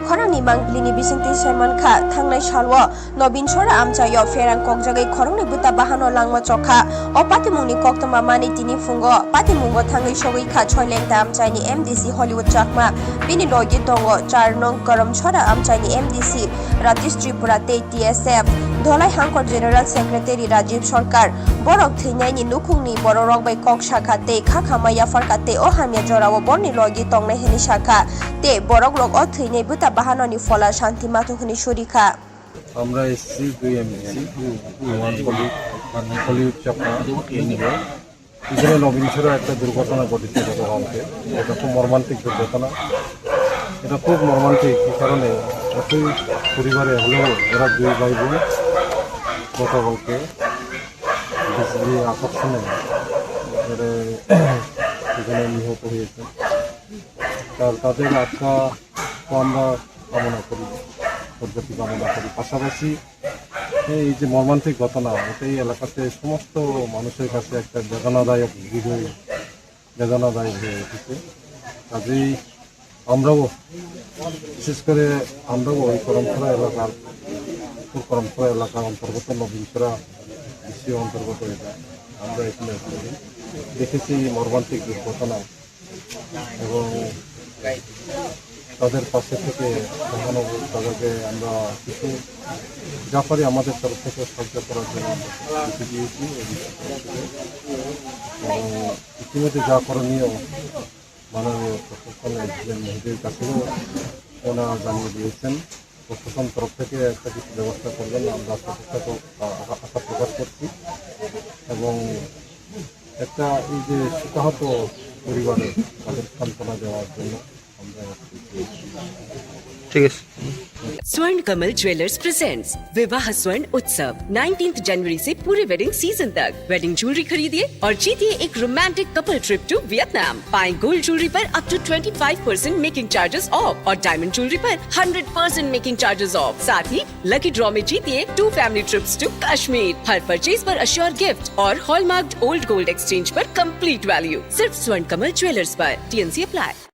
खरांनि मांगलिनि बिसिंति सैमानखा थांनाय सालवा नवीन सरा आमचायो फेरां ककजागै खरंनि बुता बाहानो langma chokha o patimungni koktoma mani tini fungo patimungo thangai sogoi choilengta amchaini MDC Hollywood chakma bini logi tongo 4 nong karam chora amchaini MDC Ratish Tripura te TSF Dholai Hangkor General Secretary Rajiv Sarkar borok thinaini nukungni borok bai kok shakha te khakhamaya farkate o hamya jorawo borni logi tongnai hini shakha te borok lok o thinai buta bahanoni fola shanti matukhni shurikha আমরা এসেছি দুই MDC Hollywood চাপা নিয়ে এখানে নবীন ছড়া একটা দুর্ঘটনা ঘটেছে গতকালকে। এটা খুব মর্মান্তিক দুর্ঘটনা, এটা খুব মর্মান্তিক এই কারণে একই পরিবারে হলেও এরা দুই ভাই বোন গতকালকে বিজলি আকর্ষণে এখানে নিহত হয়েছে। তাদের আত্মা তো আমরা কামনা করি, পদ্ধতি কামনা করি। পাশাপাশি এই যে মর্মান্তিক ঘটনা এটাই এলাকাতে সমস্ত মানুষের কাছে একটা বেদনাদায়ক বেদনাদায়ক হয়ে উঠেছে। কাজেই আমরাও বিশেষ করে আমরাও ওই করমছড়া এলাকার অন্তর্গত নবীনছড়া বিশ্বের অন্তর্গত এটা আমরা এখানে দেখেছি মর্মান্তিক দুর্ঘটনা এবং তাদের পাশে থেকে তাদেরকে আমরা কিছু যা পারি আমাদের তরফ থেকে সাহায্য করার জন্য আমরা দিয়েছি এবং ইতিমধ্যে যা করণীয় মাননীয় প্রশাসনের মহিলাদের কাছেও ওনারা জানিয়ে দিয়েছেন। প্রশাসন তরফ থেকে একটা কিছু ব্যবস্থা করবেন আমরা আশা প্রকাশ করছি এবং একটা এই যে শোকাহত পরিবারে তাদের সান্ত্বনা দেওয়ার জন্য ठीक है। स्वर्ण कमल ज्वेलर्स प्रेजेंट्स विवाह स्वर्ण उत्सव 19 जनवरी से पूरे वेडिंग सीजन तक वेडिंग ज्वेलरी खरीदिए और जीतिए एक romantic couple trip to Vietnam. पाएं गोल्ड ज्वेलरी पर up to 25% making charges off और डायमंड ज्वेलरी पर 100% मेकिंग चार्जेस ऑफ। साथ ही लकी ड्रॉ में जीतिए 2 फैमिली ट्रिप्स टू कश्मीर। हर परचेज पर अश्योर गिफ्ट और हॉलमार्क्ड ओल्ड गोल्ड एक्सचेंज पर कंप्लीट वैल्यू। सिर्फ स्वर्ण कमल ज्वेलर्स पर। TNC apply.